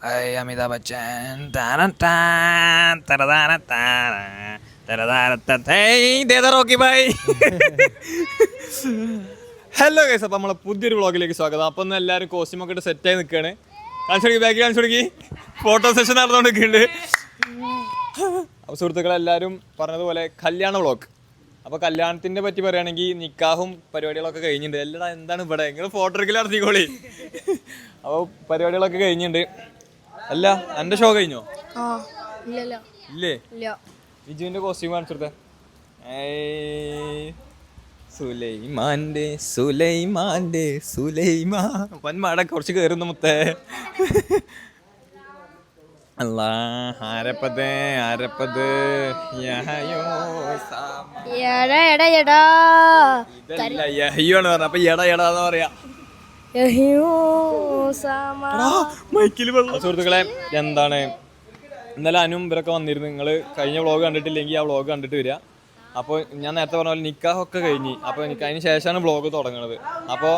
Amitabh Bachchan. Rocky bhai. Hello guys, അപ്പം നമ്മളെ പുതിയൊരു വ്ളോഗിലേക്ക് സ്വാഗതം. അപ്പം ഒന്ന് എല്ലാവരും കോസ്റ്റ്യൂമൊക്കെ ഇട്ട് സെറ്റായി നിൽക്കുകയാണ്. കാണിച്ചു ബാക്കി കാണിച്ചു കൊടുക്കി. ഫോട്ടോ സെഷൻ നടന്നുകൊണ്ടിരിക്കുന്നുണ്ട്. അപ്പോൾ സുഹൃത്തുക്കളെല്ലാവരും പറഞ്ഞതുപോലെ കല്യാണ വ്ളോഗ്. അപ്പോൾ കല്യാണത്തിൻ്റെ പറ്റി പറയുകയാണെങ്കിൽ നിക്കാഹും പരിപാടികളൊക്കെ കഴിഞ്ഞിട്ടുണ്ട്. എല്ലാം എന്താണ് ഇവിടെ നിങ്ങൾ ഫോട്ടോ എടുക്കൽ നടത്തിക്കോളി. അപ്പോൾ പരിപാടികളൊക്കെ കഴിഞ്ഞിട്ടുണ്ട്. അല്ല എൻ്റെ ഷോ കഴിഞ്ഞോ? ഇല്ലേ? വിജുവിൻ്റെ കോസ്റ്റ്യൂം കാണിച്ചെടുത്തേ. സുലൈമാൻ കുറച്ച് കയറുന്നു മുത്തേ. അല്ലാ ആരപ്പത് യഹിയോന്ന് പറഞ്ഞ അപ്പൊ എടാന്ന് പറയാ. സുഹൃത്തുക്കളെ, എന്താണ് ഇന്നലെ അനും ഇവരൊക്കെ വന്നിരുന്നു. നിങ്ങൾ കഴിഞ്ഞ വ്ളോഗ് കണ്ടിട്ടില്ലെങ്കിൽ ആ വ്ളോഗ് കണ്ടിട്ട് വരിക. അപ്പോൾ ഞാൻ നേരത്തെ പറഞ്ഞ പോലെ നിക്കാഹൊക്കെ കഴിഞ്ഞ്, അപ്പോൾ എനിക്ക് അതിന് ശേഷമാണ് വ്ളോഗ് തുടങ്ങുന്നത്. അപ്പോൾ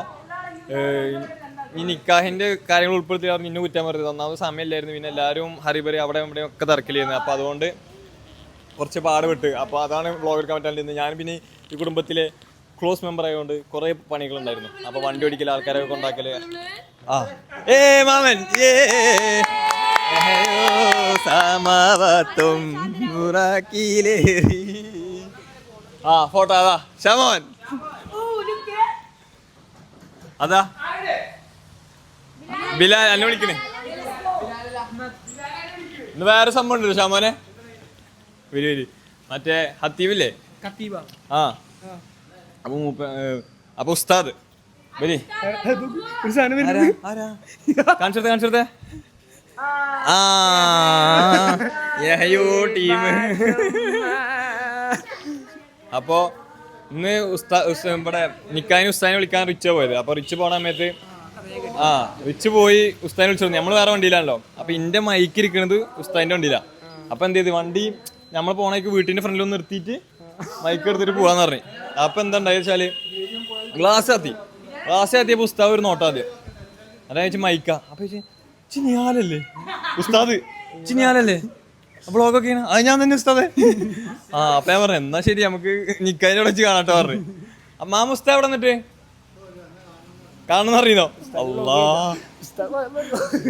ഈ നിക്കാഹിൻ്റെ കാര്യങ്ങൾ ഉൾപ്പെടുത്തി അവർ ഇന്ന് കുറ്റാൻ പറഞ്ഞത് ഒന്നാമത് സമയമില്ലായിരുന്നു. പിന്നെ എല്ലാവരും ഹരിബറി അവിടെ ഇവിടെയും ഒക്കെ തിരക്കിലായിരുന്നു. അപ്പോൾ അതുകൊണ്ട് കുറച്ച് പാടുപെട്ട്. അപ്പോൾ അതാണ് വ്ളോഗ് എടുക്കാൻ പറ്റാണ്ടിരുന്നത്. ഞാൻ പിന്നെ ഈ കുടുംബത്തിലെ ക്ലോസ് മെമ്പർ ആയതുകൊണ്ട് കുറേ പണികളുണ്ടായിരുന്നു. അപ്പോൾ വണ്ടി ഓടിക്കൽ, ആൾക്കാരൊക്കെ കൊണ്ടാക്കൽ. മാമൻ ഫോട്ടോ അതാ ഷമോൻ, അതാ ബിലാൽ എന്നെ വിളിക്കണേ. ഇന്ന് വേറെ സംഭവം ഉണ്ടല്ലോ ഷമോനെ. വരി മറ്റേ ഹത്തീബില്ലേ? ആ അപ്പൊ ഉസ്താദ് വരി കാണിച്ചെടുത്തേ. ടീം. അപ്പോ ഇന്ന് ഇവിടെ നിക്കാഹിന് ഉസ്താദിനെ വിളിക്കാൻ റിച്ച് പോയത്. അപ്പൊ റിച്ച് പോണ സമയത്ത് റിച്ച് പോയി ഉസ്താദിനെ വിളിച്ചു. നമ്മൾ വേറെ വണ്ടിയിലാണല്ലോ. അപ്പൊ ഇന്റെ മൈക്ക് ഇരിക്കണത് ഉസ്താദിന്റെ വണ്ടിയിലാണ്. അപ്പൊ എന്ത് ചെയ്ത് വണ്ടി നമ്മൾ പോണേക്ക് വീട്ടിന്റെ ഫ്രണ്ടിലൊന്ന് നിർത്തിയിട്ട് മൈക്ക് എടുത്തിട്ട് പോവാന്ന് പറഞ്ഞു. അപ്പൊ എന്താ ഉണ്ടായി വെച്ചാല് ഗ്ലാസ് കത്തിയപ്പോ ഉസ്താദ് ഒരു നോട്ടാ ആദ്യം. അതായത് മൈക്കാ. അപ്പൊ ചിനിയാലല്ലേ ഉസ്താദ്, ചിനിയാലല്ലേ ബ്ലോഗൊക്കെ അത് ഞാൻ തന്നെ ഉസ്താദ്. അപ്പൊ ഞാൻ പറഞ്ഞു എന്നാ ശരി നമുക്ക് നിക്കാഹിനെ വെച്ച് കാണാട്ടോ പറഞ്ഞു. മാമ ഉസ്താദ് എവിടെ നിന്നിട്ട് കാണുന്ന അറിയുന്നോ? അല്ലാ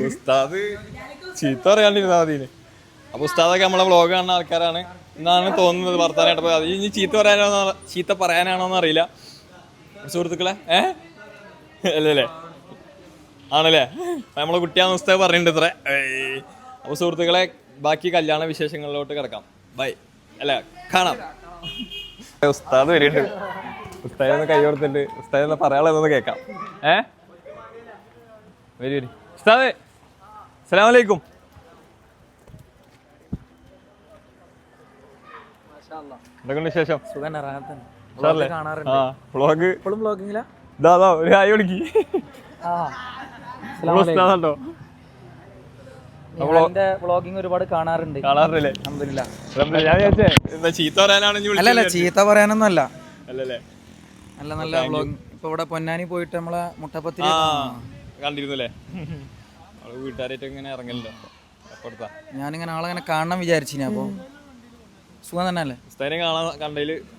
ഉസ്താദ് ചീത്ത പറയാണ്ടിരുന്നാ മതിന്. അപ്പൊ ഉസ്താദൊക്കെ നമ്മളെ വ്ളോഗ് കാണുന്ന ആൾക്കാരാണ് എന്നാണ് തോന്നുന്നത്. വർത്താനായിട്ട് അത് ഇനി ചീത്ത പറയാനാണോന്ന് അറിയില്ല സുഹൃത്തുക്കളെ. അല്ലേ ആണല്ലേ? നമ്മളെ കുട്ടിയാന്ന് ഉസ്താദ് പറഞ്ഞിട്ടുണ്ട് ഇത്ര. അപ്പൊ സുഹൃത്തുക്കളെ, ബാക്കി കല്യാണ വിശേഷങ്ങളിലോട്ട് കിടക്കാം. ബൈ. അല്ല കാണാം. ഉസ്താദ് വരുന്നുണ്ട്. ഉസ്താദൊന്ന് കൈ കൊടുത്തിട്ട് ഉസ്താദ് പറയാനുള്ളതൊന്ന് കേൾക്കാം. വരി ഉസ്താദ്, അസ്സലാമു അലൈക്കും. എന്തൊക്കെയുണ്ട് വിശേഷം? ഒരു ഹായ് വിളിക്ക്. ഒരുപാട് കാണാറുണ്ട്. ചീത്ത പറയാനൊന്നും അല്ല. നല്ല നല്ല വ്ളോഗിങ്. ഇപ്പൊ ഇവിടെ പൊന്നാനി പോയിട്ട് നമ്മളെ മുട്ടപ്പത്തിരി കണ്ടിരുന്നല്ലേ? വീട്ടുകാരായിട്ട് ഇങ്ങനെ ഇറങ്ങല്ലോ. ഞാനിങ്ങനെ ആളെങ്ങനെ കാണണം വിചാരിച്ചിന്. അപ്പൊ സുഖം തന്നെ അല്ലേ?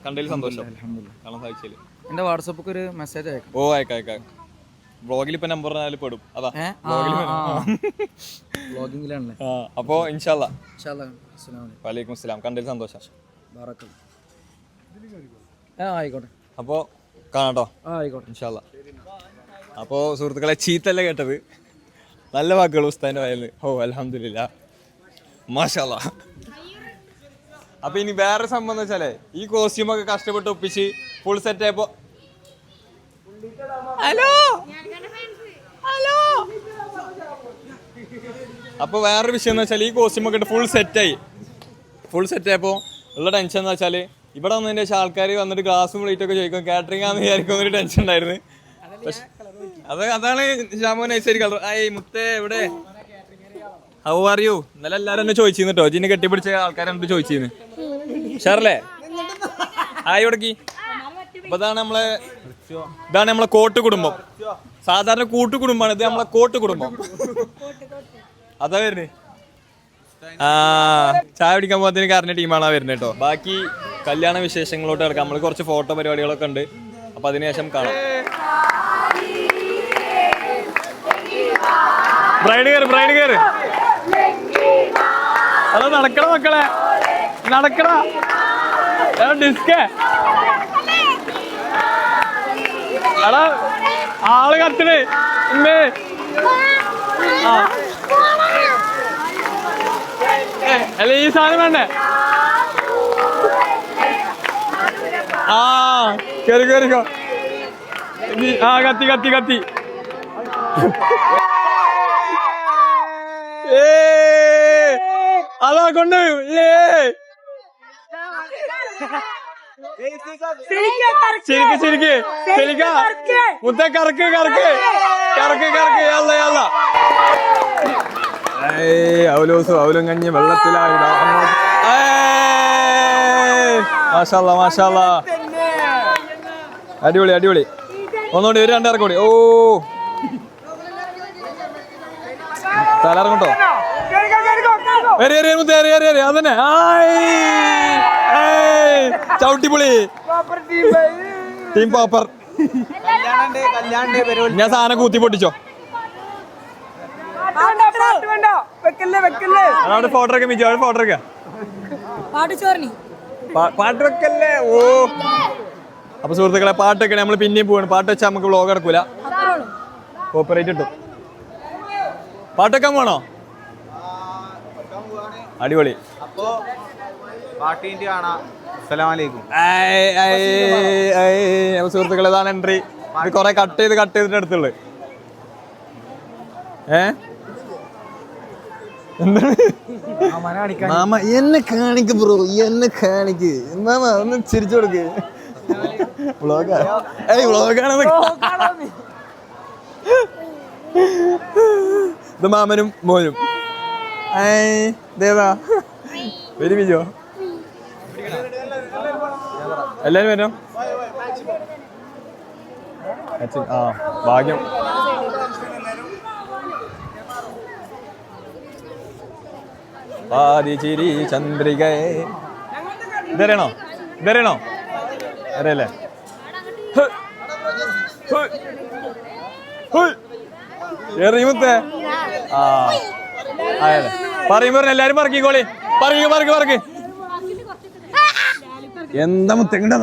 കണ്ടതിൽ സന്തോഷം. കാണാൻ സാധിച്ചില്ല. എന്റെ വാട്സപ്പിൽ ഒരു മെസ്സേജ് അയക്കാം. ഓ അയക്കാം. വ്ളോഗിൽ ഇപ്പൊ നമ്പർ പെടും. അതാ വ്ളോഗിങ്ങിലാണല്ലേ? അപ്പോ ഇൻഷാ അല്ലാ. വലൈക്കും അസ്സലാം. കണ്ടതിൽ സന്തോഷം. ആയിക്കോട്ടെ. അപ്പോ കാണാട്ടോ. ആയിക്കോട്ടെ ഇൻഷാ അല്ലാ. അപ്പോ സുഹൃത്തുക്കളെ, ചീത്തല്ല കേട്ടത്, നല്ല വാക്കുകൾ ഉസ്താദിന്റെ വായില്. ഓ അൽഹംദുലില്ലാ, മാഷാ അല്ലാ. അപ്പൊ ഇനി വേറെ സംഭവം എന്ന് വെച്ചാലേ, ഈ കോസ്റ്റ്യൂം ഒക്കെ കഷ്ടപ്പെട്ട് ഒപ്പിച്ച് ഫുൾ സെറ്റ് ആയപ്പോ അപ്പൊ വേറൊരു വിഷയം എന്ന് വെച്ചാൽ ഈ കോസ്റ്റ്യൂം ഒക്കെ ഫുൾ സെറ്റ് ആയപ്പോ ഉള്ള ടെൻഷൻ എന്ന് വെച്ചാല് ഇവിടെ വന്നതിന്റെ ശേഷം ആൾക്കാർ വന്നിട്ട് ഗ്ലാസും പ്ലേറ്റ് ഒക്കെ ചോദിക്കും കാറ്ററിംഗ് ആണെന്ന് വിചാരിക്കുന്ന ഒരു ടെൻഷൻ ഉണ്ടായിരുന്നു. അതാണ് ഷാമോ നൈസരി കളർ. മുത്തേ എവിടെ? How are you? ഇന്നലെ എല്ലാരും എന്നെ ചോദിച്ചിരുന്നു കേട്ടോ. ജിന്നെ കെട്ടിപ്പിടിച്ച ആൾക്കാരെന്ത് ചോദിച്ചിരുന്നു. ഷാറല്ലേ ഹായ് കൊടുക്കി. അപ്പൊ ഇതാണ് നമ്മളെ കോട്ട് കുടുംബം. സാധാരണ കൂട്ടുകുടുംബമാണ് ഇത്, നമ്മളെ കോട്ട് കുടുംബം. അതാ വരുന്നത്. ആ ചായ കുടിക്കാൻ പോകുന്നതിന് കാരണം ടീമാണ് വരുന്നത് കേട്ടോ. ബാക്കി കല്യാണ വിശേഷങ്ങളോട്ട് കിടക്കാം. നമ്മൾ കുറച്ച് ഫോട്ടോ പരിപാടികളൊക്കെ ഉണ്ട്, അപ്പൊ അതിനുശേഷം കാണാം. ബ്രൈഡ് കയറ്. അതാ നടക്കണ മക്കളെ, നടക്കണ ഡിസ്കേ. എടാ ആള് കത്തണ്. അല്ല ഈ സാധനം വേണ്ടേ? ആ കേറിക്കോ. ആ കത്തി. അതാ കൊണ്ട് ശരിക്ക മുത്ത കറക്ക്. അവലും കഞ്ഞി വെള്ളത്തിലായി. മാഷാല്ലാ അടിപൊളി. ഒന്നുകൂടി ഒരു രണ്ടിറക്കം കൂടി. ഓ തലറങ്ങട്ടോ. അതന്നെ ചവിട്ടിപ്പൊളി ടീം പോപ്പർ. ഞാൻ സാധനം കൂത്തി പൊട്ടിച്ചോ. അവിടെ ഫോട്ടോ ഒക്കെ മിച്ചോ, അവിടെ ഫോട്ടോ ഒക്കെ പാട്ട് വെക്കല്ലേ. ഓ അപ്പൊ സുഹൃത്തുക്കളെ പാട്ടൊക്കെ നമ്മൾ പിന്നെയും പോവാണ്. പാട്ട് വെച്ചാൽ നമുക്ക് വ്ളോഗ് എടുക്കൂല, കോപ്പറേറ്റ് കിട്ടും. പാട്ടൊക്കെ വേണോ? അടിപൊളി. സുഹൃത്തുക്കളെ ഇതാണ് എൻട്രി. ഇത് കൊറേ കട്ട് ചെയ്തിട്ട് എടുത്തുള്ളു. മാമ എന്നെ കാണിക്ക് ബ്രോ, എന്നെ കാണിക്ക് മാമ, ഒന്ന് ചിരിച്ചു കൊടുക്ക്. വ്ളോഗാണ്. ഇത് മാമനും മോനും. ദേവാ വരുമില്ലോ, എല്ലാരും വരും. ആ ഭാഗ്യം. ചിരി ചന്ദ്രികയെ ഇതറിയണോ? അറിയല്ലേ? എറിയുമത്തെ ആ അതെ പറയുമ്പോ എല്ലാരും പറക്കിക്കോളി. പറക്ക് എന്താ മുത്തങ്ങണ്ട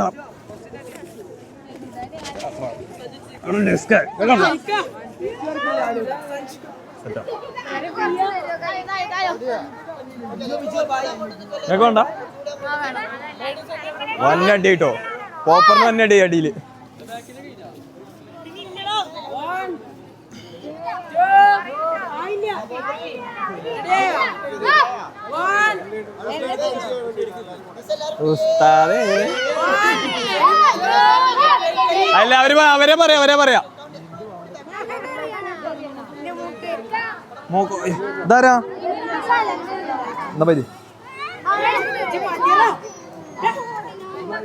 വന്നടി കേട്ടോ. പോപ്പറിന് വന്നടി അടിയില്. അല്ല അവരെ പറയാ. ഇതാരാ? എന്നാ പറ്റി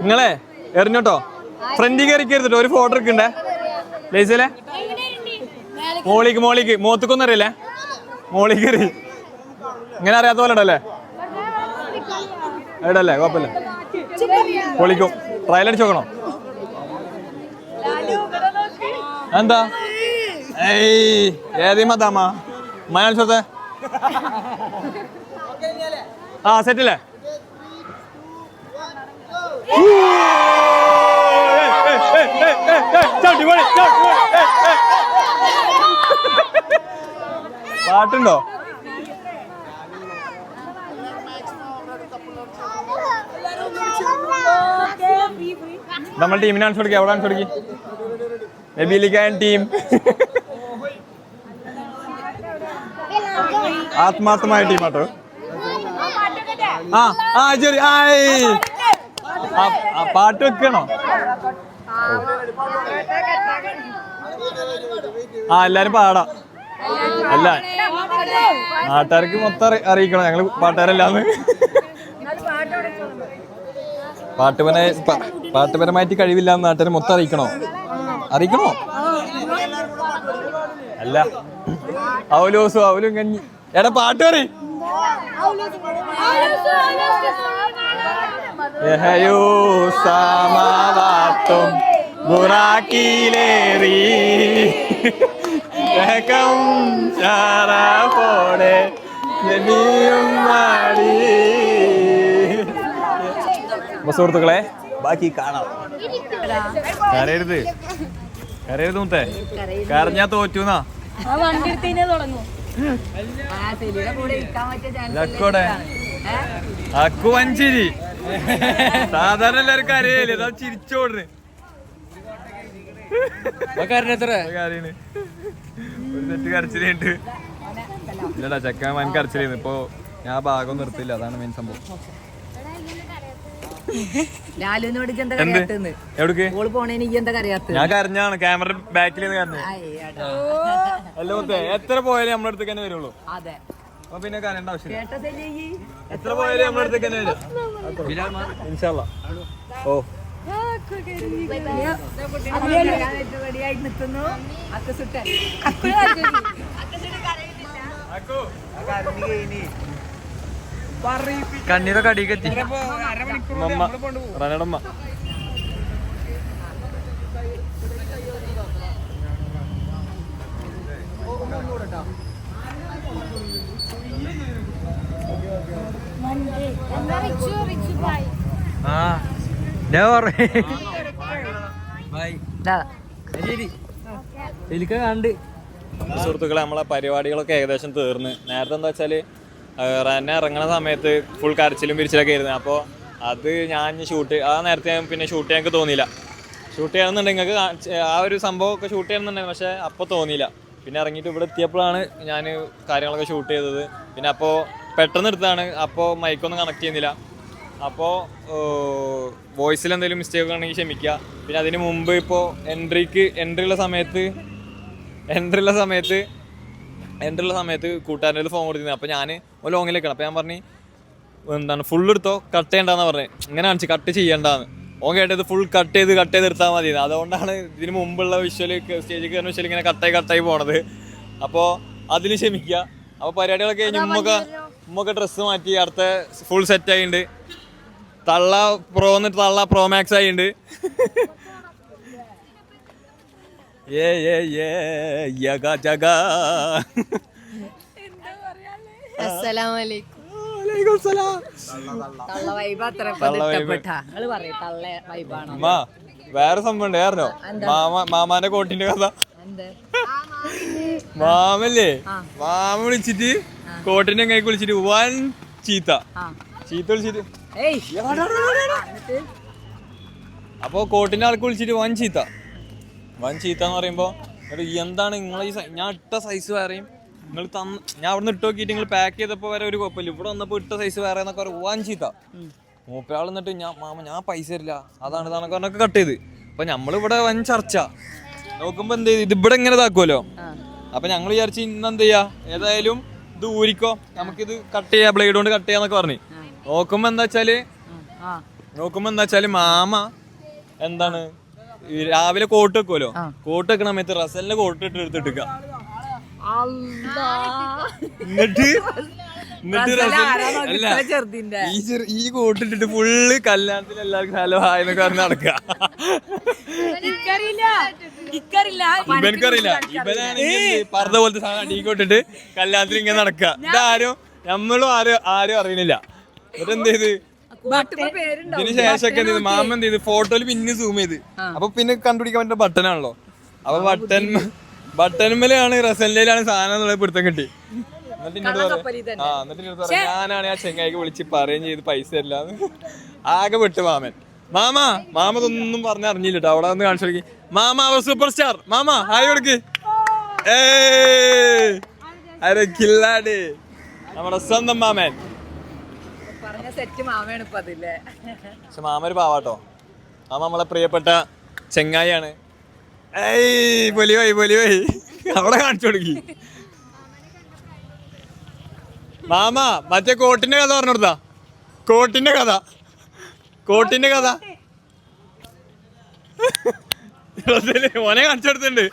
നിങ്ങളെ എറിഞ്ഞോട്ടോ. ഫ്രണ്ടിൽ കയറിക്കരുതട്ടോ, ഒരു ഫോട്ടോ എടുക്കണ്ടേ ലൈസല്ലേ? മോളിക്ക് മോത്തക്കൊന്നും അറിയില്ലേ? മോളിൽ കയറി ഇങ്ങനെ അറിയാത്ത പോലെ ഉണ്ടല്ലേ? എവിടല്ലേ? കുഴപ്പമില്ല, പൊളിക്കും. ട്രയൽ അടിച്ച് നോക്കണോ? എന്താ ഏതീ മതാമ മലയാളിച്ചോത്തെ? ആ സെറ്റല്ലേ? പാട്ടുണ്ടോ? നമ്മൾ ടീമിനെ കാണിച്ചു കൊടുക്കുക. എവിടെ കാണിച്ചു കൊടുക്കി? നബീലിക്കാൻ ടീം ആത്മാർത്ഥമായ ടീമാട്ടോ. ആ ശരി. പാട്ട് വെക്കണോ? ആ എല്ലാരും പാടാം. അല്ല നാട്ടുകാർക്ക് മൊത്തം അറിയിക്കണം ഞങ്ങള് പാട്ടുകാരല്ലാന്ന്. പാട്ടുപരമായിട്ട് കഴിവില്ലാന്ന് നാട്ടുകാർ മൊത്തം അറിയിക്കണോ? അല്ല അവലും കഞ്ഞി എടാ പാട്ട് പറയും സമാവാത്തും ബുറാക്കിലേറി ചാറാപ്പോടെ സുഹൃത്തുക്കളെ ബാക്കി കാണാം. കരയരുത് കരയരുത് മുത്തേ, കരഞ്ഞാ തോറ്റുന്നാ. അക്കു വഞ്ചിരി സാധാരണ എല്ലാരും കരയല്ലേ, ഇതാ ചിരിച്ചോടുന്നു. ഒരു തെറ്റ് കരച്ചിലുണ്ട്. ഇല്ലടാ ചെക്കൻ വൻ കരച്ചിലായിരുന്നു. ഇപ്പൊ ഞാൻ ഭാഗം നിർത്തില്ല, അതാണ് മെയിൻ സംഭവം. ഞാൻ കരഞ്ഞാണ് ക്യാമറ ബാക്കിൽ നിന്ന് കരഞ്ഞു. അല്ല മുത്തേ, എത്ര പോയാലും നമ്മുടെ അടുത്തേക്ക് തന്നെ വരുള്ളൂ. അപ്പൊ പിന്നെ കരയേണ്ട ആവശ്യമില്ല. എത്ര പോയാലും നമ്മുടെ അടുത്തേക്ക് തന്നെ വരും. ഇൻഷാ അല്ലാ. ഓ കണ്ണീരൊക്കെ അടിക്കെത്തി റനടമ്മ. സുഹൃത്തുക്കളെ, നമ്മളെ പരിപാടികളൊക്കെ ഏകദേശം തീർന്ന്. നേരത്തെ എന്താ വെച്ചാല് റന്നെ ഇറങ്ങുന്ന സമയത്ത് ഫുൾ കരച്ചിലും പിരിച്ചിലൊക്കെ ആയിരുന്നു. അപ്പോൾ അത് ഞാൻ ആ നേരത്തെ പിന്നെ ഷൂട്ട് ചെയ്യാൻ എനിക്ക് തോന്നിയില്ല. ഷൂട്ട് ചെയ്യണമെന്നുണ്ടെങ്കിൽ നിങ്ങൾക്ക് ആ ഒരു സംഭവമൊക്കെ ഷൂട്ട് ചെയ്യണമെന്നുണ്ടെങ്കിൽ, പക്ഷേ അപ്പോൾ തോന്നിയില്ല. പിന്നെ ഇറങ്ങിയിട്ട് ഇവിടെ എത്തിയപ്പോഴാണ് ഞാൻ കാര്യങ്ങളൊക്കെ ഷൂട്ട് ചെയ്തത്. പിന്നെ അപ്പോൾ പെട്ടെന്ന് എടുത്താണ്, അപ്പോൾ മൈക്കൊന്നും കണക്ട് ചെയ്യുന്നില്ല. അപ്പോൾ വോയിസിൽ എന്തെങ്കിലും മിസ്റ്റേക്ക് ആണെങ്കിൽ ക്ഷമിക്കുക. പിന്നെ അതിന് മുമ്പ് ഇപ്പോൾ എൻട്രിയുള്ള സമയത്ത് കൂട്ടുകാരൻ്റെ ഫോൺ കൊടുത്തിരുന്നത്. അപ്പോൾ ഞാൻ ഒരു ലോങ്ങിലേക്കാണ്. അപ്പോൾ ഞാൻ പറഞ്ഞു എന്താണ് ഫുൾ എടുത്തോ, കട്ട് ചെയ്യണ്ടെന്ന് പറഞ്ഞത്. ഇങ്ങനെ കാണിച്ച് കട്ട് ചെയ്യണ്ടെന്ന്. ഓൻ കേട്ടത് ഫുൾ കട്ട് ചെയ്ത് എടുത്താൽ മതി. അതുകൊണ്ടാണ് ഇതിന് മുമ്പുള്ള സ്റ്റേജിൽ കയറുന്ന വിഷ്വൽ ഇങ്ങനെ കട്ടായി പോണത്. അപ്പോൾ അതിന് ക്ഷമിക്കുക. അപ്പോൾ പരിപാടികളൊക്കെ കഴിഞ്ഞ് ഉമ്മൊക്കെ ഡ്രസ്സ് മാറ്റി അടുത്ത ഫുൾ സെറ്റ് ആയിട്ടുണ്ട്. തള്ള പ്രോ മാക്സ് ആയിട്ടുണ്ട്. വേറെ സംഭവം ഉണ്ട്. ആയിരുന്നോ മാമാന്റെ കോട്ടിന്റെ കഥ? മാമല്ലേ, മാമ വിളിച്ചിട്ട് കോട്ടിന്റെ കൈ വിളിച്ചിട്ട് വൻ ചീത്ത വിളിച്ചിട്ട്, അപ്പൊ കോട്ടിന്റെ ആൾക്ക് വിളിച്ചിട്ട് വൻ ചീത്ത എന്ന് പറയുമ്പോ എന്താണ് നിങ്ങൾ ഈ ഞാൻ ഇട്ട സൈസ് വേറെയും നിങ്ങൾ ഞാൻ അവിടെ നിന്ന് ഇട്ട് നോക്കിയിട്ട് നിങ്ങൾ പാക്ക് ചെയ്തപ്പോ വരെ ഒരു കുഴപ്പമില്ല, ഇവിടെ വന്നപ്പോ ഇട്ട സൈസ് വേറെ എന്നൊക്കെ വൻ ചീത്ത. മൂപ്പയാൾ എന്നിട്ട് ഞാൻ പൈസ തരില്ല, ഇതാണൊക്കെ പറഞ്ഞൊക്കെ കട്ട് ചെയ്ത്. അപ്പൊ നമ്മളിവിടെ വൻ ചർച്ച നോക്കുമ്പോ എന്ത് ചെയ്ത് ഇതിവിടെ ഇങ്ങനെ ഇതാക്കുമല്ലോ. അപ്പൊ ഞങ്ങൾ വിചാരിച്ച് ഇന്നെന്ത് ചെയ്യാ, ഏതായാലും ഇത് ഊരിക്കോ, നമുക്കിത് കട്ട് ചെയ്യാം, ബ്ലേഡ് കൊണ്ട് കട്ട് ചെയ്യാന്നൊക്കെ പറഞ്ഞു. നോക്കുമ്പോ എന്താ വെച്ചാല് മാമ എന്താണ് രാവിലെ കോട്ട് വെക്കുമല്ലോ, കോട്ട് വെക്കണ സമയത്ത് റസലിന്റെ കോട്ട് എടുത്തിട്ടുക. എന്നിട്ട് ഈ കോട്ടിട്ടിട്ട് ഫുള്ള് കല്യാണത്തിൽ എല്ലാവർക്കും ഹലോ ഹായ് എന്നൊക്കെ പറഞ്ഞ് നടക്കുക. ഇവനക്കറിയില്ല, ഇവനാണെങ്കിൽ പറഞ്ഞ പോലത്തെ സാധനം ടീ കൊട്ടിട്ട് കല്യാണത്തിൽ ഇങ്ങനെ നടക്കുക. ഇതാരും നമ്മളും ആരും അറിയണില്ല. എന്നിട്ട് എന്ത് ചെയ്ത് ഇതിന് ശേഷമൊക്കെ എന്ത് ചെയ്ത് മാമ എന്ത് ചെയ്ത് ഫോട്ടോയിൽ പിന്നെ സൂം ചെയ്ത്, അപ്പൊ പിന്നെ കണ്ടുപിടിക്കാൻ പറ്റുന്ന ബട്ടനാണല്ലോ. അപ്പൊ ബട്ടന്മേലാണ് റസലിലാണ് സാധനം എന്നുള്ളത് പിടുത്തം കിട്ടി. എന്നിട്ട് എന്നോട് പറയാം ഞാനാണ് ആ ചെങ്ങായിക്ക് വിളിച്ച് പറയുകയും ചെയ്ത് പൈസ തരില്ലാന്ന്. ആകെ വിട്ട് മാമ ഇതൊന്നും പറഞ്ഞറിഞ്ഞില്ല കേട്ടോ. അവിടെ വന്ന് കാണിച്ചു കൊടുക്കി. മാമ അവർ സൂപ്പർ സ്റ്റാർ. മാമ ഹായ് കൊടുക്ക്. അരെ കില്ലാടി, നമ്മുടെ സ്വന്തം മാമൻ. പക്ഷെ മാമ ഒരു പാവാട്ടോ. മാമ നമ്മളെ പ്രിയപ്പെട്ട ചെങ്ങായിയാണ്. പൊലി പോയി അവിടെ കാണിച്ചു കൊടുക്കി. മാമ മറ്റേ കോട്ടിന്റെ കഥ പറഞ്ഞു കൊടുത്താ. കോട്ടിന്റെ കഥ ഓനെ കാണിച്ചു കൊടുത്തിട്ടുണ്ട്.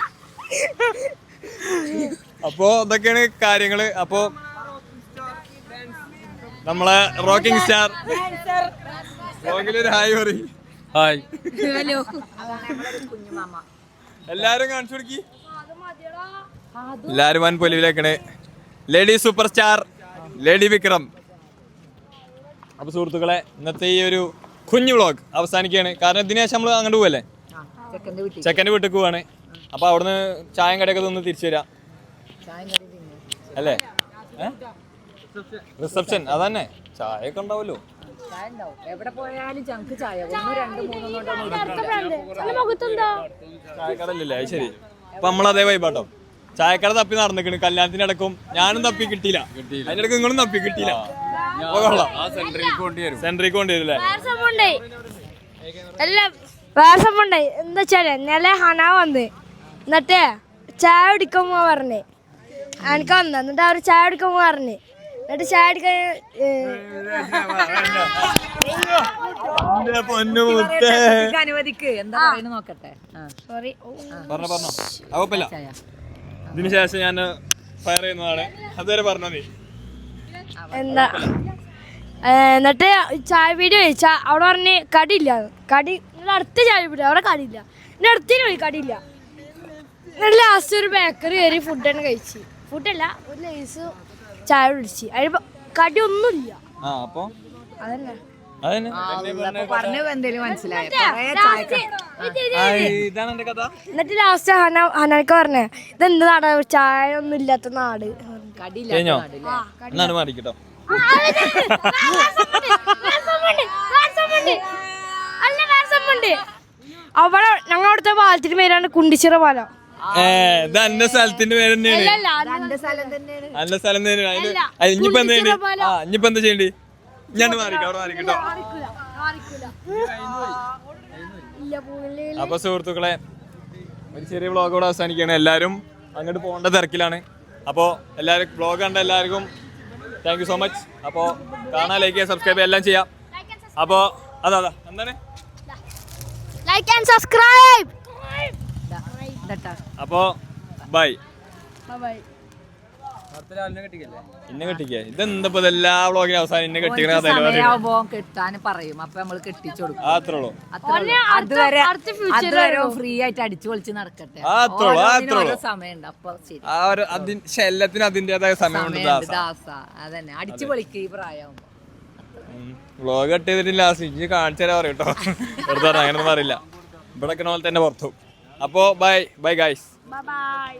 അപ്പോ ഇതൊക്കെയാണ് കാര്യങ്ങള്. അപ്പോ നമ്മളെ റോക്കിംഗ് സ്റ്റാർ റോക്കിലൊരു ഹായ് പറ. ഹായ് എല്ലാരും കാണിച്ചു കൊടുക്കി. എല്ലാരും വൻ പൊലിവിലേക്കണ്. Lady superstar lady Vikram. അപ്പൊ സുഹൃത്തുക്കളെ ഇന്നത്തെ ഈ ഒരു കുഞ്ഞു വ്ളോഗ് അവസാനിക്കുകയാണ്. കാരണം ഇതിന് ശേഷം നമ്മൾ അങ്ങോട്ട് പോവല്ലേ, ചെക്കൻ്റെ വീട്ടിൽ പോവാണ്. അപ്പൊ അവിടുന്ന് ചായം കടയൊക്കെ ഒന്ന് തിരിച്ചു തരാം അല്ലേ? റിസപ്ഷൻ അതന്നെ, ചായ ഒക്കെ ഉണ്ടാവല്ലോ. ചായക്കടല്ലേ? അത് ശരി. അപ്പൊ നമ്മളതേ വൈബാട്ടോ. ചായക്കട തപ്പി നടന്നിക്കണ്. കല്യാണത്തിനടക്കും ഞാനും തപ്പി കിട്ടിയില്ല, അതിനിടക്ക് നിങ്ങളും തപ്പി കിട്ടിയില്ല. സെൻട്രിക്ക് കൊണ്ടുവരില്ലേ? വേറെ സംഭവം എന്താ വെച്ചാല് ഇന്നലെ ഹന വന്ന് എന്നിട്ട് ചായ കുടിക്കുമ്പോ പറഞ്ഞ് എനിക്ക് വന്ന എന്നിട്ട് അവര് ചായ കുടിക്കുമ്പോ പറഞ്ഞ് എന്നിട്ട് ചായ കുടിക്കാൻ അനുവദിക്ക് എന്താ നോക്കട്ടെ. സോറി പറഞ്ഞോ കുഴപ്പമില്ല. ഇതിന് ശേഷം ഞാൻ ഫയർ ചെയ്യുന്നതാണ്. അതുവരെ പറഞ്ഞോ നീ. എന്താ എന്നിട്ട് ചായ പീടി ചോദിച്ചാ അവിടെ പറഞ്ഞ് കടിയില്ല. കടി അടുത്ത ചായ പീടി അവിടെ കടിയില്ല. പിന്നെ അടുത്തിന് പോയി കടിയില്ല. എന്നിട്ട് ലാസ്റ്റ് ഒരു ബേക്കറി കയറി ഫുഡ് തന്നെ കഴിച്ച്. ഫുഡല്ല ഒരു ലേസ് ചായ കുടിച്ച്. അതിന് കടി ഒന്നുമില്ല. അതന്നെ എന്നിട്ട് ലാസ്റ്റ് ഹനക്ക് പറഞ്ഞേ ഇതെന്ത് നാടാ ചായ ഒന്നും ഇല്ലാത്ത നാട്. മാറിക്കട്ടോ. അവിടെ ഞങ്ങൾ അവിടുത്തെ പാലത്തിന്റെ പേരാണ് കുണ്ടിച്ചിറ പാലം. എന്റെ സ്ഥലത്തിന്റെ പേര് തന്നെയാണ്. എന്റെ സ്ഥലം തന്നെയാണ്. ഇനിയിപ്പോ എന്താ ചെയ്യണ്ടേ? ഞാൻ മാറിക്കോ, അവിടെ മാറിക്കട്ടോ. അപ്പൊ സുഹൃത്തുക്കളെ ഒരു ചെറിയ വ്ളോഗ് കൂടെ അവസാനിക്കുകയാണ്. എല്ലാവരും അങ്ങോട്ട് പോകേണ്ട തിരക്കിലാണ്. അപ്പോൾ എല്ലാവരും വ്ളോഗ് കണ്ട എല്ലാവർക്കും താങ്ക് യു സോ മച്ച്. അപ്പോൾ കാണാൻ ലൈക്ക് ചെയ്യുക, സബ്സ്ക്രൈബ് എല്ലാം ചെയ്യാം. അപ്പോൾ അതാ എന്താണ് ലൈക്ക് ആൻഡ് സബ്സ്ക്രൈബ്. അപ്പോൾ ബൈ. ഇന്നെ കെട്ടിക്കേ. ഇതെന്താ എല്ലാ വ്ളോഗിനും അവസാനം ഇന്നെ കെട്ടിക്കണ കെട്ടാൻ പറയും. അപ്പൊ നമ്മള് കെട്ടിച്ചു കൊടുക്കും. അത്രേ ഉള്ളൂ. അതുവരെ ഫ്രീ ആയിട്ട് അടിച്ചു പൊളിച്ച് നടക്കട്ടെ. സമയമുണ്ട്. അപ്പൊ ശരി, എല്ലാത്തിനും അതിന്റേതായ സമയമുണ്ട്. അതന്നെ അടിച്ചു പൊളിക്കുക ഈ പ്രായമാകുമ്പോ. വ്ളോഗ് കട്ട് ചെയ്തിട്ട് ലാസ്റ്റ് ഇഞ്ചി കാണിച്ചു തരാൻ പറയും കേട്ടോ. വെറുതെ അങ്ങനെയൊന്നും പറയില്ല. ഇവിടെ പോലെ തന്നെ പുറത്തു. അപ്പോ ബൈ ബൈ ഗൈസ്. ബൈ.